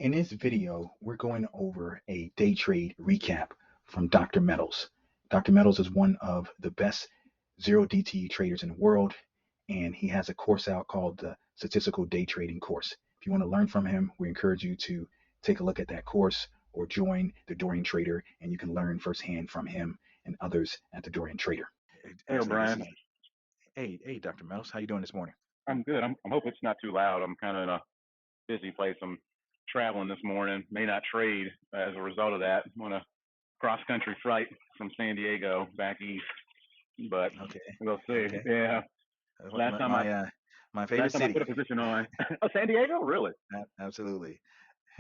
In this video, we're going over a day trade recap from Dr. Metals. Dr. Metals is one of the best zero DTE traders in the world, and he has a course out called the Statistical Day Trading Course. If you want to learn from him, we encourage you to take a look at that course or join the Dorian Trader, and you can learn firsthand from him and others at the Dorian Trader. Hey, O'Brien. Hey, Dr. Metals, how you doing this morning? I'm good. I'm hoping it's not too loud. I'm kind of in a busy place. I'm traveling this morning. May not trade as a result of that. I'm on a cross-country flight from San Diego back east, but Okay. we'll see. Okay. Yeah. My favorite Last time I city. put a position on. Oh, San Diego? Really? Absolutely.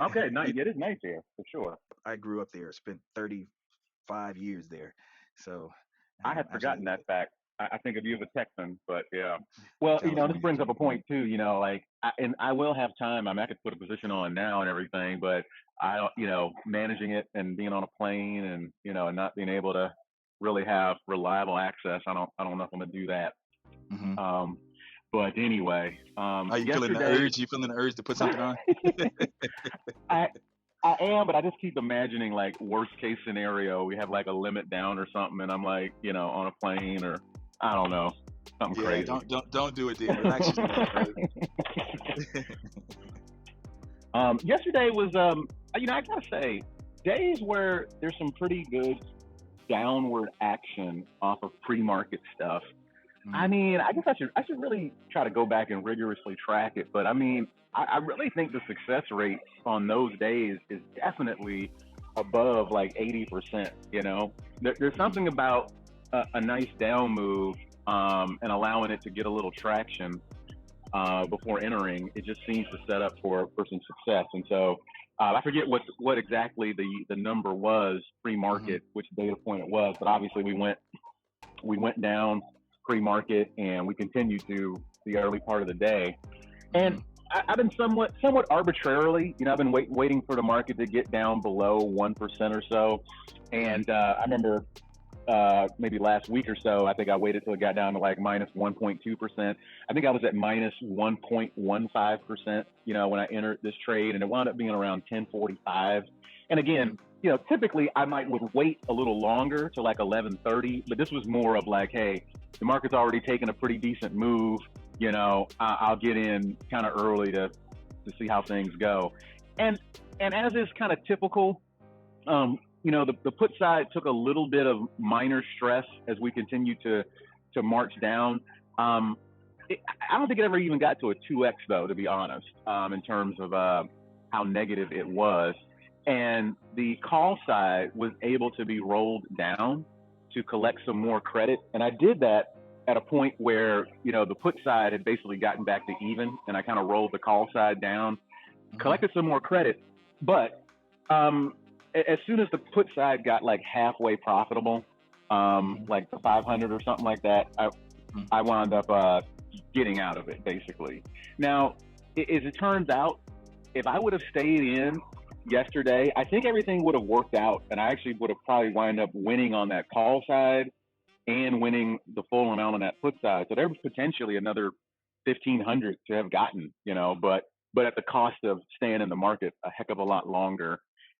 Okay. Nice. It is nice here for sure. I grew up there, spent 35 years there. So, I had forgotten absolutely. that fact. I think of you as a Texan, but yeah. Well, this California. brings up a point too. And I will have time. I could put a position on now and everything, but I don't, managing it and being on a plane and and not being able to really have reliable access. I don't know if I'm gonna do that. Hmm. Um, but anyway, Are you feeling the yesterday urge? You feeling the urge to put something on? I I am, but I just keep imagining like worst case scenario. We have like a limit down or something, and I'm like, on a plane or I don't know, something Yeah, crazy. don't do it then. Relax yourself, brother. Yesterday was I gotta say, days where there's some pretty good downward action off of pre-market stuff. I Mm, mean, I guess I should really try to go back and rigorously track it. But I mean, I really think the success rate on those days is definitely above like 80%. There's mm, something about a nice down move and allowing it to get a little traction before entering. It just seems to set up for some success. And so I forget what exactly the number was mm-hmm, pre-market, which data point it was, but obviously we went down pre-market and we continued to the early part of the day. And mm-hmm, I've been somewhat arbitrarily, I've been waiting for the market to get down below 1% or so. mm, And I remember maybe last week or so, I think I waited till it got down to like minus 1.2%. I think I was at minus 1.15%, when I entered this trade, and it wound up being around 1045. And again, mm, typically I would wait a little longer to like 11:30, but this was more of like, hey, the market's already taken a pretty decent move. I'll get in kind of early to see how things go. And and as is kind of typical, the put side took a little bit of minor stress as we continued to march down. Um, I don't think it ever even got to a 2x though, to be honest, in terms of how negative it was. And the call side was able to be rolled down to collect some more credit. And I did that at a point where, the put side had basically gotten back to even, and I kind of rolled the call side down, mm-hmm, collected some more credit. But um, as soon as the put side got like halfway profitable, mm-hmm, like the 500 or something like that, mm, I wound up getting out of it basically. Now, as it turns out, if I would have stayed in yesterday, I think everything would have worked out, and I actually would have probably wound up winning on that call side and winning the full amount on that put side. So there was potentially another 1,500 to have gotten, but at the cost of staying in the market a heck of a lot longer.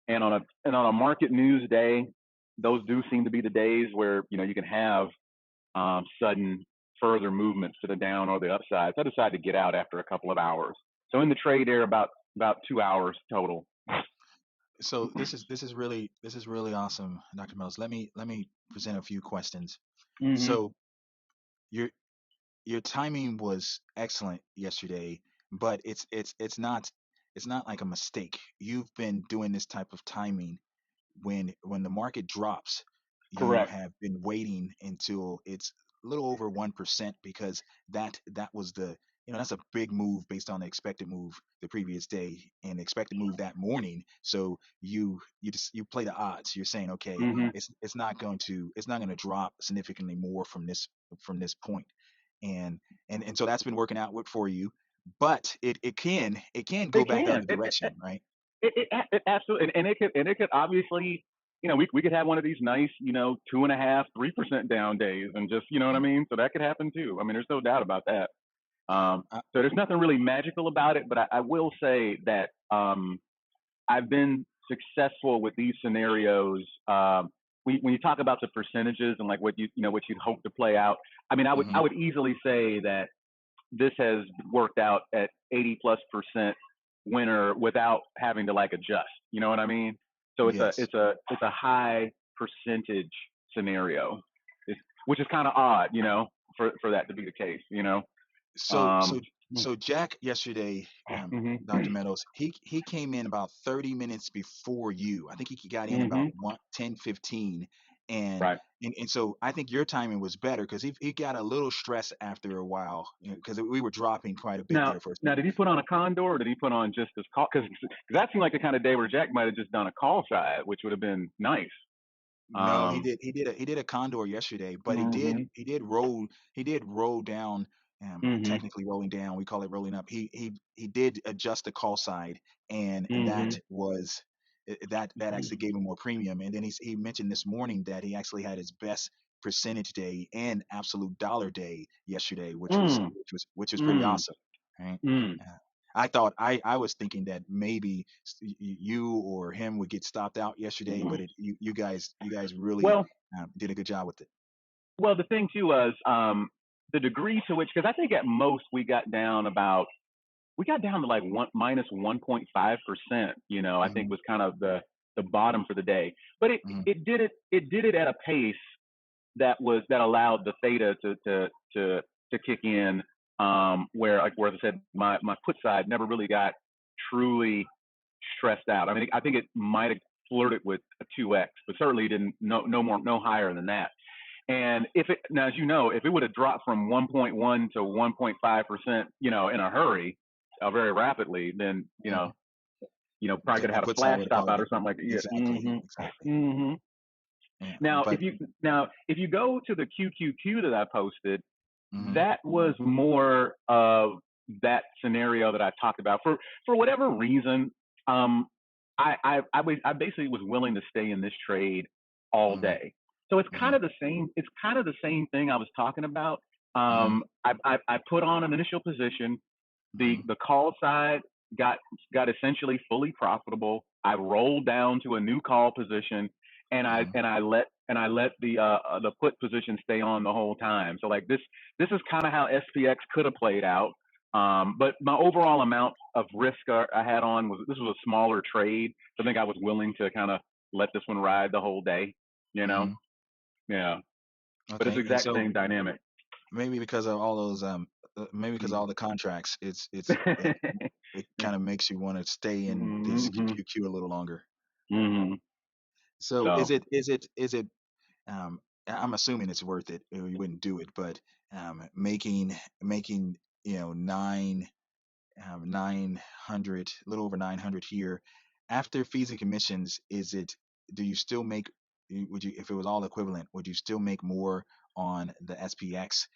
And on a market news day, those do seem to be the days where you can have sudden further movements to the down or the upside. So I decided to get out after a couple of hours. So in the trade there, about 2 hours total. So this is really awesome, Dr. Mills. Let me present a few questions. Mm-hmm. So your your timing was excellent yesterday, but it's not like a mistake. You've been doing this type of timing when the market drops. You Correct. have been waiting until it's a little over 1% because that was that's a big move based on the expected move the previous day and the expected move that morning. So you play the odds. You're saying, okay, Mm-hmm. it's not going to drop significantly more from this point. And so that's been working out for you, but it can go It back the can. other direction, right? It absolutely, and it could obviously, we could have one of these nice, 2.5, 3% down days, and just, you know what I Mm. mean. So that could happen too. I mean, there's no doubt about that. Uh, So there's nothing really magical about it, but I will say that I've been successful with these scenarios. When you talk about the percentages and like what what you'd hope to play out, I mean, I would easily say that this has worked out at 80+% winner without having to like adjust. You know what I mean? So Yes. it's a high percentage scenario, which is kind of odd, for that to be the case. So Um, so so Jack yesterday, hmm Dr. Meadows, he came in about 30 minutes before you. I think he got in about hmm 10:15, and right. so I think your timing was better because he got a little stressed after a while because we were dropping quite a bit Now, there for a now, second. did he put on a condor or did he put on just his call? Because that seemed like the kind of day where Jack might have just done a call side, which would have been nice. No, Um, he did a condor yesterday, but hmm he did roll down, hmm technically rolling down. We call it rolling up. He did adjust the call side, and that hmm was that actually gave him more premium. And then he mentioned this morning that he actually had his best percentage day and absolute dollar day yesterday, mm, which was pretty mm, awesome, right? mm. Uh, I thought I was thinking that maybe you or him would get stopped out yesterday, but you guys really Well, did a good job with it. well, the thing too was the degree to which, because I think at most we got down to like one minus 1.5%. I think Hmm. was kind of the bottom for the day, but Hmm. it did it at a pace that allowed the theta to kick in, where I said my put side never really got truly stressed out. I mean, I think it might have flirted with a 2x, but certainly didn't no higher than that. And as you know, if it would have dropped from 1.1 to 1.5%, in a hurry, very rapidly, then Hmm. probably could The have had a put side flash would have stop out probably or something like that. Yeah. exactly, exactly. hmm Yeah, Now, but if you go to the QQQ that I posted, hmm. that was more of that scenario that I talked about. For whatever reason, um, I basically was willing to stay in this trade all Hmm. day. So it's Hmm. kind of the same. It's kind of the same thing I was talking about. Hmm. I put on an initial position. Hmm. The call side got essentially fully profitable. I rolled down to a new call position, and Hmm. I let the put position stay on the whole time. So like this is kind of how SPX could have played out. But my overall amount of risk I had on this was a smaller trade. So I think I was willing to kind of let this one ride the whole day. You know, Hmm. yeah. But it's the Okay, and exact so same dynamic. maybe because of all those maybe because of all the contracts, it kind of makes you want to stay in this hmm QQQ a little longer. hmm So So is it I'm assuming it's worth it, or you wouldn't do it, but making nine 900, a little over 900 here after fees and commissions, is it, do you still make, would you, if it was all equivalent, would you still make more on the SPX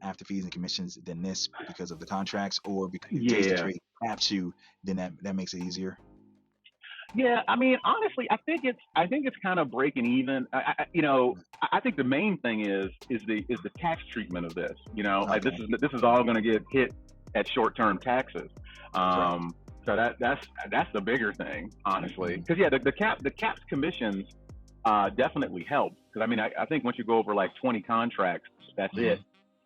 after fees and commissions than this because of the contracts, or because yeah, TastyTrade caps you, then that makes it easier? yeah. I mean, honestly, I think it's kind of breaking even. I think the main thing is the tax treatment of this. Like Okay, this is all going to get hit at short term taxes. correct. Um, so that's the bigger thing, honestly. Hmm. Because yeah, the caps commissions definitely help. Because I mean, I think once you go over like 20 contracts, that's it. Hmm.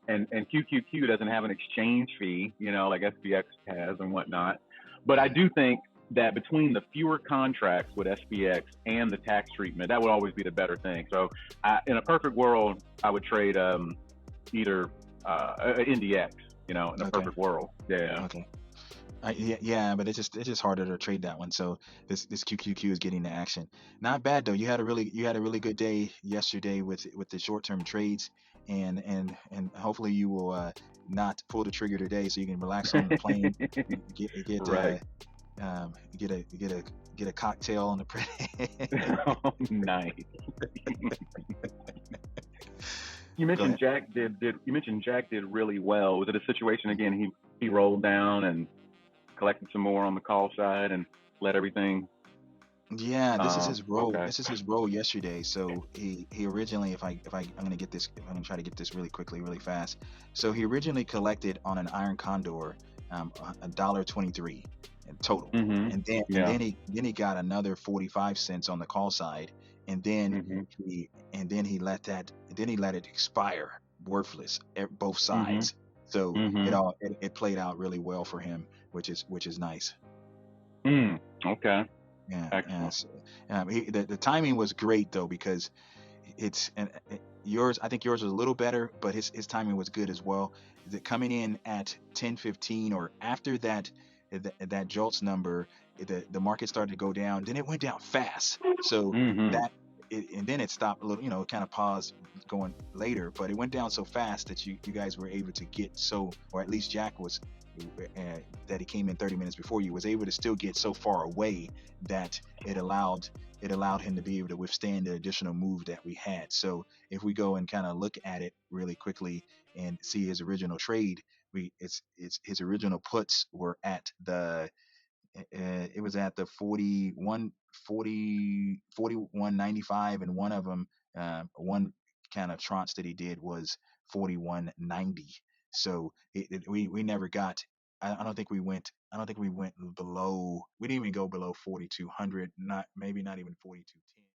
And QQQ doesn't have an exchange fee, like SPX has and whatnot. But I Hmm. do think that between the fewer contracts with SPX and the tax treatment, that would always be the better thing. So in a perfect world, I would trade either NDX, in a Okay, perfect world. Yeah. okay. Yeah, but it's just harder to trade that one. So this QQQ is getting the action. Not bad though. You had a really good day yesterday with the short term trades, and hopefully you will not pull the trigger today, so you can relax on the plane, Right. get a cocktail on the Oh, nice. Go ahead. You mentioned Jack did really well. Was it a situation again? He rolled down and collected some more on the call side and let everything. Yeah, this is his role. Okay. This is his role yesterday. So he originally, if I'm gonna get this, if I'm gonna try to get this really quickly, really fast. So he originally collected on an iron condor, $1.23. in total. Mhm. Yeah. And then he got another 45 cents on the call side, and then Mhm. he let that then he let it expire worthless at both Mhm. sides. So Mhm. it played out really well for him, which is nice. Mm. Okay. Yeah, yeah. Excellent. So, the timing was great though, because yours, I think yours was a little better, but his timing was good as well. Coming in at 10:15 or after that jolts number, the market started to go down. Then it went down fast. So Mhm. that and then it stopped a little, kind of paused going later, but it went down so fast that you guys were able to get, so, or at least Jack was, that he came in 30 minutes before you, was able to still get so far away that it allowed him to be able to withstand the additional move that we had. So if we go and kind of look at it really quickly and see his original trade, it's his original puts were at it was at the 41.95, and one of them, one kind of tranche that he did was 41.90. So we never got. I don't think we went. I don't think we went below. We didn't even go below 4200. Not maybe not even 4210.